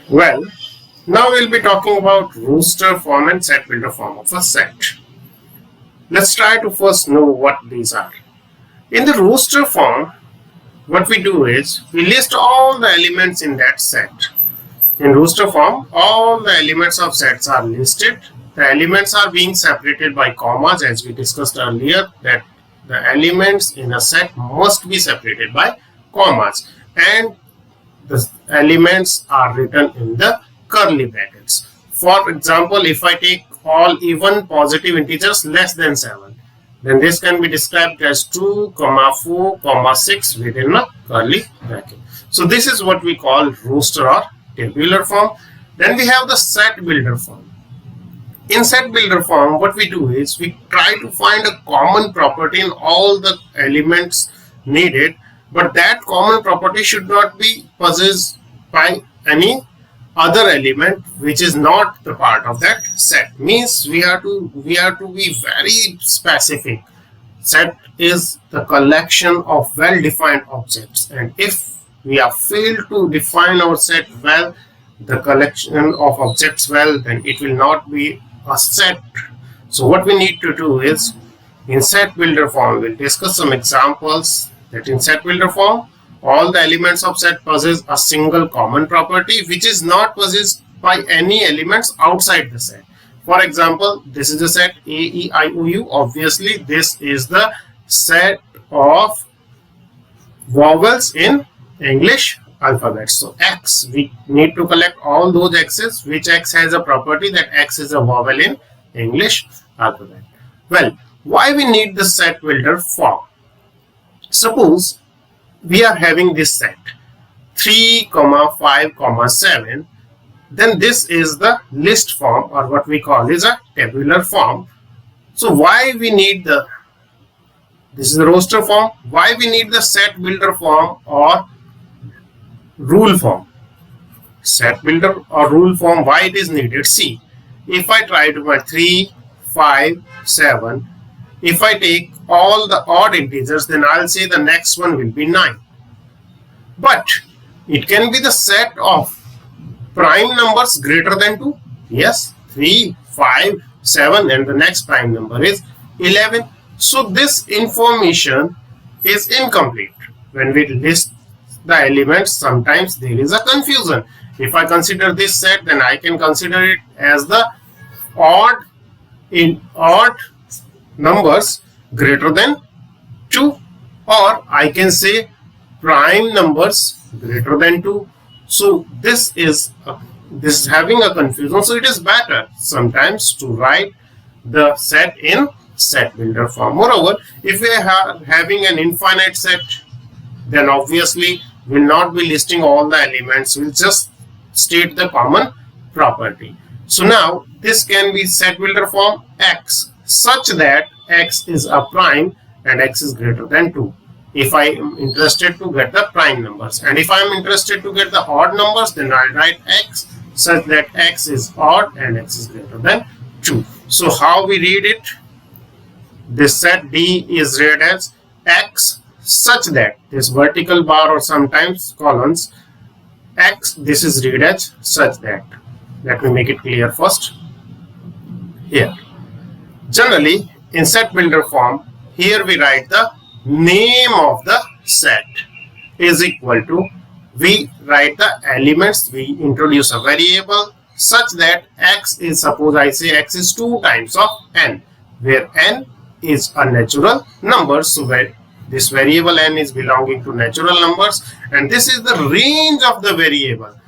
Well, now we'll be talking about Rooster Form and Set Builder Form of a set. Let's try to first know what these are. In the Rooster Form, what we do is we list all the elements in that set. In Rooster Form, all the elements of sets are listed. The elements are being separated by commas, as we discussed earlier, that the elements in a set must be separated by commas, and the elements are written in the curly brackets. For example, if I take all even positive integers less than 7, then this can be described as 2, 4, 6 within a curly bracket. So this is what we call Rooster or tabular form. Then we have the set builder form. In set builder form, what we do is we try to find a common property in all the elements needed, but that common property should not be possessed by any other element which is not the part of that set. Means we have to be very specific. Set is the collection of well-defined objects, and if we have failed to define our set well, the collection of objects well, then it will not be a set. So what we need to do is, in set builder form, we'll discuss some examples. That in set builder form, all the elements of set possess a single common property which is not possessed by any elements outside the set. For example, this is the set A, E, I, O, U. Obviously, this is the set of vowels in English alphabet. So X, we need to collect all those X's which X has a property that X is a vowel in English alphabet. Well, why we need the set builder form? Suppose we are having this set 3, 5, 7, then this is the list form, or what we call is a tabular form. So why we need this is the roster form, why we need the set builder form or rule form? Set builder or rule form, why it is needed? See, if I try to find 3, 5, 7, if I take all the odd integers, then I'll say the next one will be 9. But it can be the set of prime numbers greater than 2. Yes, 3, 5, 7, and the next prime number is 11. So this information is incomplete. When we list the elements, sometimes there is a confusion. If I consider this set, then I can consider it as the odd numbers greater than 2, or I can say prime numbers greater than 2. So this is having a confusion. So it is better sometimes to write the set in set builder form. Moreover, if we are having an infinite set, then obviously we will not be listing all the elements. We will just state the common property. So now this can be set builder form X, such that X is a prime and X is greater than 2. If I am interested to get the prime numbers, and if I am interested to get the odd numbers, then I'll write X such that X is odd and X is greater than 2. So how we read it? This set D is read as X such that this vertical bar or sometimes columns, X, this is read as such that. Let me make it clear first. Here, generally in set builder form, here we write the name of the set is equal to, we write the elements, we introduce a variable such that X is, suppose I say X is 2 times of N, where N is a natural number. So where this variable N is belonging to natural numbers, and this is the range of the variable.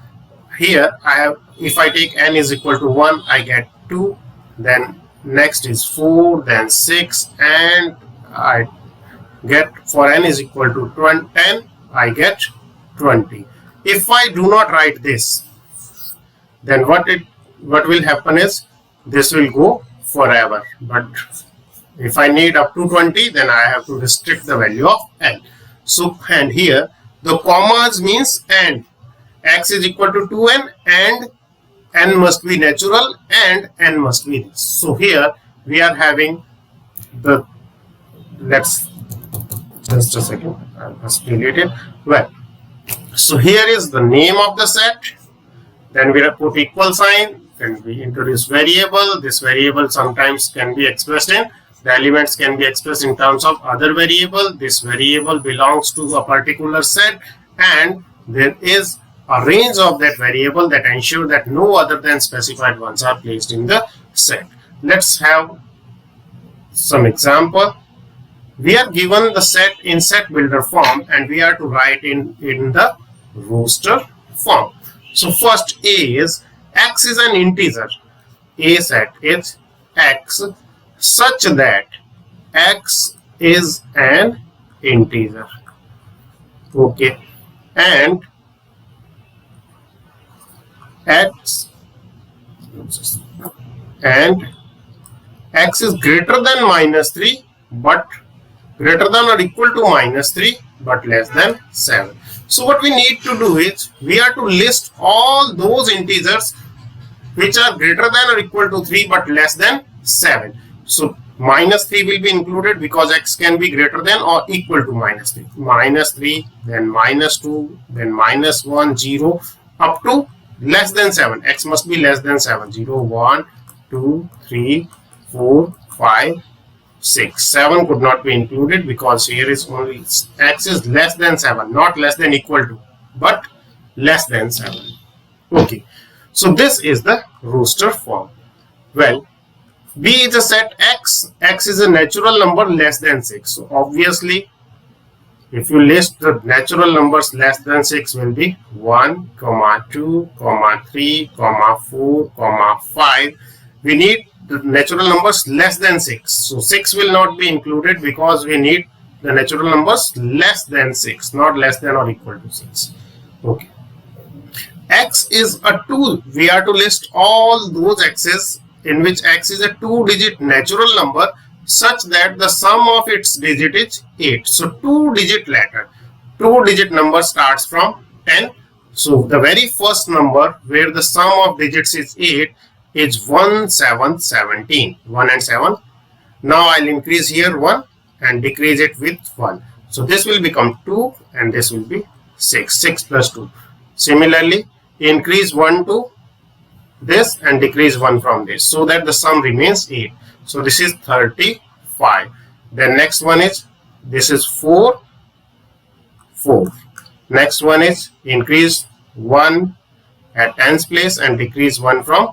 Here I have, if I take N is equal to 1, I get 2, then next is 4, then 6, and I get, for N is equal to 10, I get 20. If I do not write this, then what will happen is this will go forever. But if I need up to 20, then I have to restrict the value of N. So, and here the commas means and. X is equal to 2n and N must be natural and N must be this. So here we are having the, let's just a second, I must delete it. Well, So here is the name of the set. Then we have put equal sign. Then we introduce variable. This variable sometimes can be expressed in, the elements can be expressed in terms of other variable. This variable belongs to a particular set, and there is a range of that variable that ensure that no other than specified ones are placed in the set. Let's have some example. We are given the set in set builder form, and we are to write in the Rooster form. So first A is x is an integer. A set is x such that x is an integer. Okay, and x is greater than -3 but greater than or equal to -3 but less than 7. So what we need to do is we are to list all those integers which are greater than or equal to 3 but less than 7. So -3 will be included because x can be greater than or equal to -3. -3, then -2, then -1, 0, up to less than 7. X must be less than 7. 0, 1, 2, 3, 4, 5, 6. 7 could not be included because here is only x is less than 7, not less than equal to, but less than 7. Okay, so this is the Rooster form. Well, B is a set x. X is a natural number less than 6. So obviously, if you list the natural numbers less than 6 will be 1, 2, 3, 4, 5. We need the natural numbers less than 6. So 6 will not be included because we need the natural numbers less than 6, not less than or equal to 6. Okay. X is a 2. We are to list all those x's in which x is a 2-digit natural number such that the sum of its digit is 8. So 2-digit letter. 2-digit number starts from 10. So the very first number where the sum of digits is 8 is 1, 7, 17. 1 and 7. Now I'll increase here 1 and decrease it with 1. So this will become 2 and this will be 6. 6 plus 2. Similarly, increase 1 to this and decrease 1 from this so that the sum remains 8. So this is 35. Then next one is, this is 4, 4. Next one is increase 1 at tens place and decrease 1 from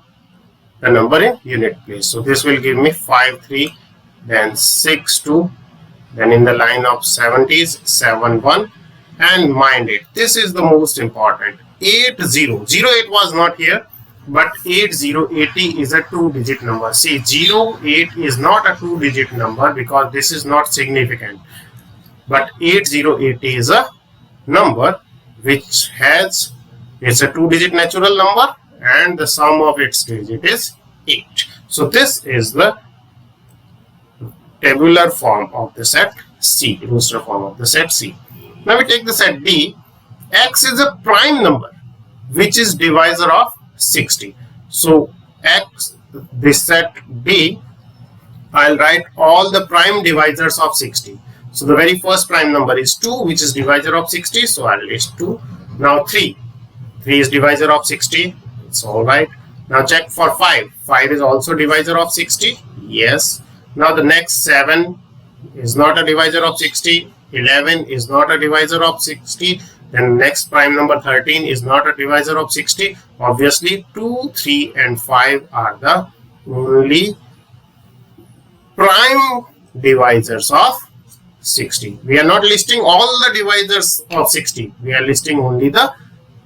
the number in unit place. So this will give me 5, 3, then 6, 2, then in the line of 70s, 7, 1, and mind it, this is the most important. 8, 0. 08 was not here, but 8080 is a 2-digit number. See, 08 is not a 2-digit number because this is not significant. But 8080 is a number which has, it's a 2-digit natural number and the sum of its digit is 8. So this is the tabular form of the set C, Rooster form of the set C. Now we take the set D. X is a prime number which is divisor of 60. So X, this set D, I'll write all the prime divisors of 60. So the very first prime number is 2, which is divisor of 60. So I'll list 2. Now 3. 3 is divisor of 60. It's all right. Now check for 5. 5 is also divisor of 60. Yes. Now the next 7 is not a divisor of 60. 11 is not a divisor of 60. Then next prime number 13 is not a divisor of 60. Obviously 2, 3 and 5 are the only prime divisors of 60. We are not listing all the divisors of 60. We are listing only the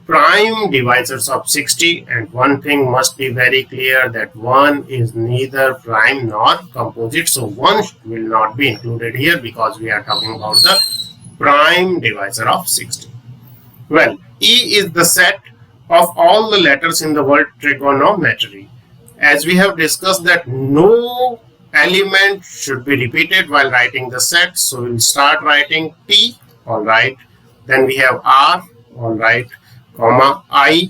prime divisors of 60. And one thing must be very clear, that 1 is neither prime nor composite. So 1 will not be included here because we are talking about the prime divisor of 60. Well, E is the set of all the letters in the word trigonometry. As we have discussed that no element should be repeated while writing the set. So we'll start writing T, alright. Then we have R, alright, comma, I,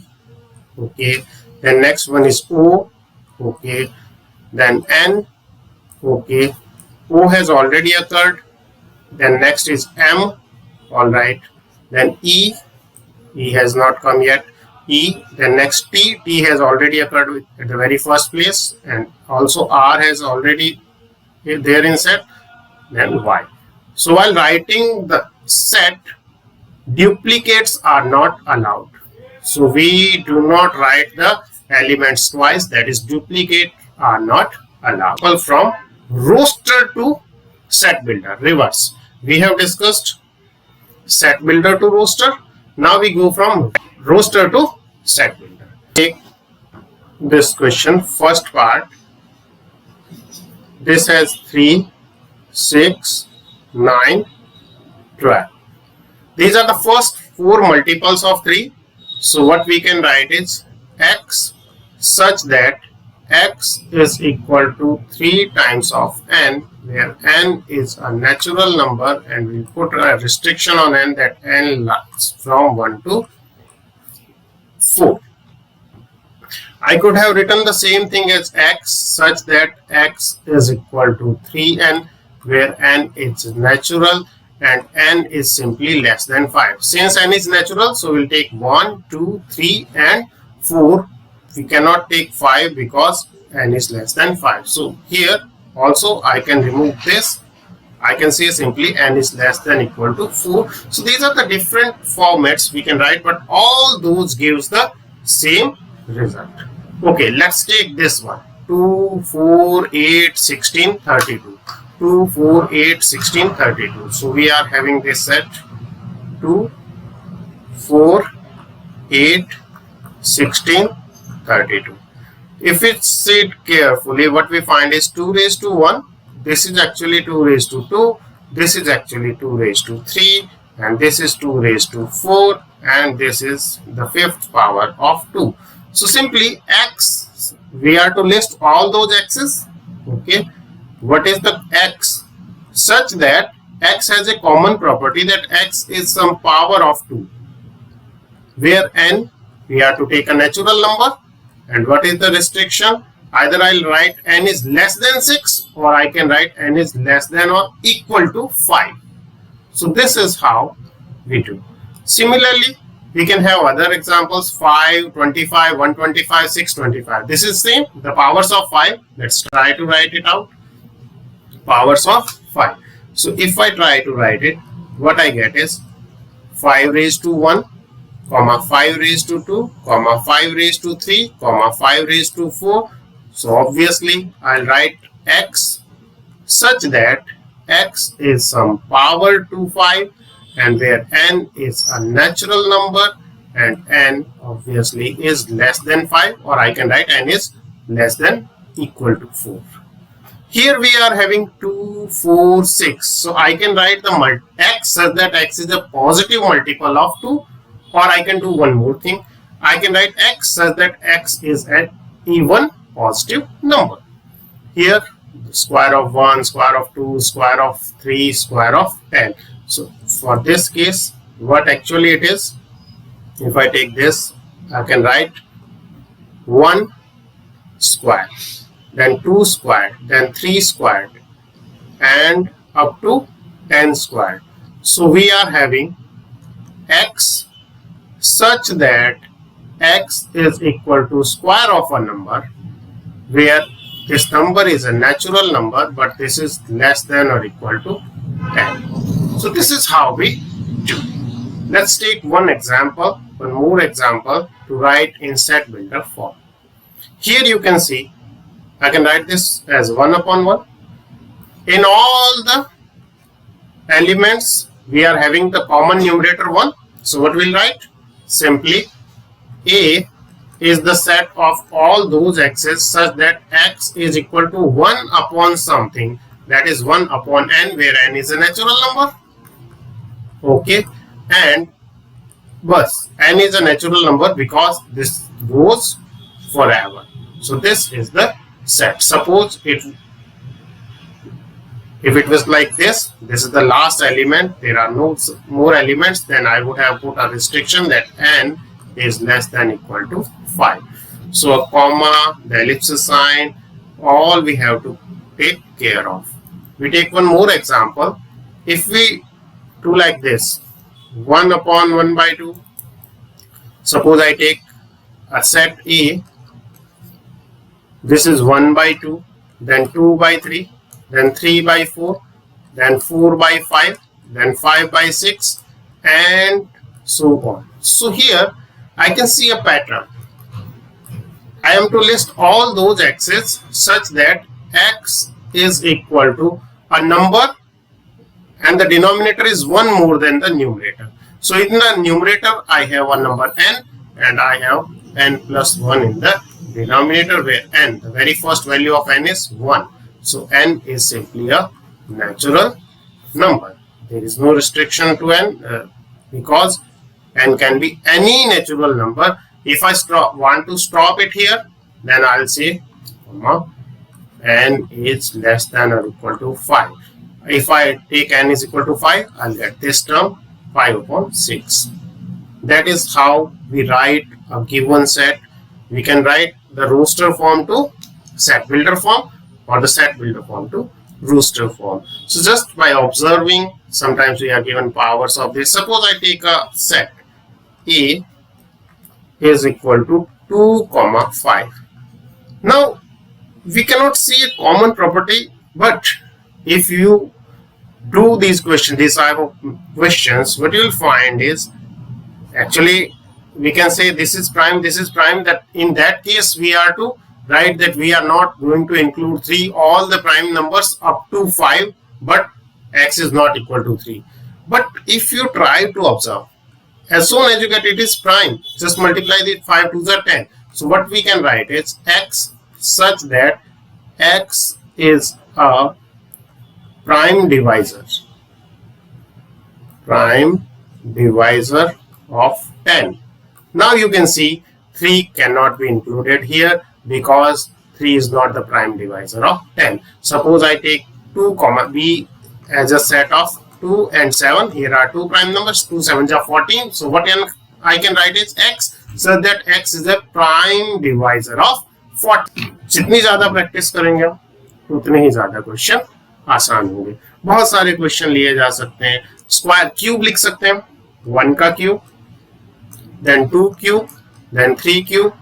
okay. Then next one is O, okay. Then N, okay. O has already occurred. Then next is M, alright. Then E, E has not come yet. E, then next T. T has already occurred at the very first place, and also R has already there in set, then Y. So while writing the set, duplicates are not allowed. So we do not write the elements twice, that is duplicate are not allowed. From roster to set builder, reverse. We have discussed set builder to roster. Now we go from roster to set builder. Take this question, first part. This has 3, 6, 9, 12. These are the first 4 multiples of 3. So what we can write is x such that x is equal to 3 times of n, where n is a natural number, and we put a restriction on n that n lasts from 1 to 4. I could have written the same thing as x such that x is equal to 3n, where n is natural and n is simply less than 5. Since n is natural, so we'll take 1, 2, 3 and 4. We cannot take 5 because n is less than 5. So here also I can remove this. I can say simply n is less than equal to 4. So these are the different formats we can write, but all those gives the same result. Okay, let's take this one. 2, 4, 8, 16, 32. 2, 4, 8, 16, 32. So we are having this set 2, 4, 8, 16, 32. If it's said carefully, what we find is 2 raised to 1. This is actually 2 raised to 2. This is actually 2 raised to 3. And this is 2 raised to 4. And this is the 5th power of 2. So simply x, we are to list all those x's. Okay. What is the x? Such that x has a common property that x is some power of 2. Where n, we are to take a natural number. And what is the restriction? Either I'll write n is less than 6, or I can write n is less than or equal to 5. So this is how we do. Similarly, we can have other examples: 5, 25, 125, 625. This is same, the powers of 5. Let's try to write it out. Powers of 5. So if I try to write it, what I get is 5 raised to 1, comma 5 raised to 2, comma 5 raised to 3, comma 5 raised to 4. So obviously I'll write x such that x is some power to 5, and where n is a natural number and n obviously is less than 5, or I can write n is less than equal to 4. Here we are having 2, 4, 6. So I can write the x such that x is a positive multiple of 2, or I can do one more thing. I can write x such that x is an even positive number. Here, square of 1, square of 2, square of 3, square of 10. So for this case, what actually it is, if I take this, I can write 1 square, then 2 squared, then 3 squared, and up to 10 squared. So we are having x such that x is equal to square of a number, where this number is a natural number, but this is less than or equal to 10. So this is how we do. Let's take one more example to write in set builder form. Here you can see I can write this as 1 upon 1. In all the elements we are having the common numerator 1. So what we'll write? Simply A is the set of all those x's such that x is equal to 1 upon something, that is 1 upon n, where n is a natural number. Okay, and bus, n is a natural number because this goes forever. So this is the set. Suppose if it was like this is the last element, there are no more elements, then I would have put a restriction that n is less than equal to 5. So a comma, the ellipsis sign, all we have to take care of. We take one more example. If we do like this, 1 upon 1 by 2, Suppose I take a set A. This is 1 by 2, then 2 by 3, then 3 by 4, then 4 by 5, then 5 by 6, and so on. So here I can see a pattern. I am to list all those x's such that x is equal to a number and the denominator is 1 more than the numerator. So in the numerator I have a number n and I have n plus 1 in the denominator, where n, the very first value of n is 1. So n is simply a natural number. There is no restriction to n because n can be any natural number. If I want to stop it here, then I'll say n is less than or equal to 5. If I take n is equal to 5, I'll get this term 5 upon 6. That is how we write a given set. We can write the Rooster form to set builder form or the set builder form to Rooster form. So just by observing, sometimes we are given powers of this. Suppose I take a set A is equal to 2, 5. Now we cannot see a common property, but if you do these questions, these type of questions, what you will find is actually we can say this is prime, that in that case we are to write that we are not going to include 3, all the prime numbers up to 5, but x is not equal to 3. But if you try to observe, as soon as you get it is prime, just multiply the 5 to the 10. So what we can write is x such that x is a prime divisor of 10. Now you can see 3 cannot be included here because 3 is not the prime divisor of 10. Suppose I take 2, b as a set of 2 and 7. Here are 2 prime numbers, 2 7s are 14. So what I can write is x so that x is a prime divisor of 40. जितनी ज़्यादा practice करेंगे उतने ही ज़्यादा question आसान होंगे. बहुत सारे question लिए जा सकते हैं. स्क्वायर क्यूब लिख सकते हैं, 1 का cube, then 2 cube, then 3 cube,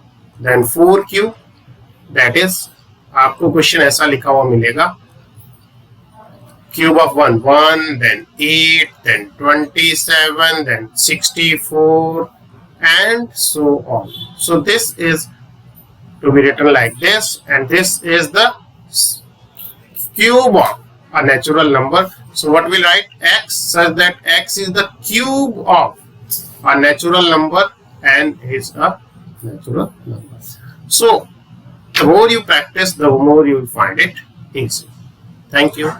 then 4 cube. That is, आपको क्वेश्चन ऐसा लिखा हुआ मिलेगा, cube of 1, 1, then 8, then 27, then 64, and so on. So this is to be written like this, and this is the cube of a natural number. So what we write, x such that x is the cube of a natural number and is a natural number. So the more you practice, the more you will find it easy. Thank you.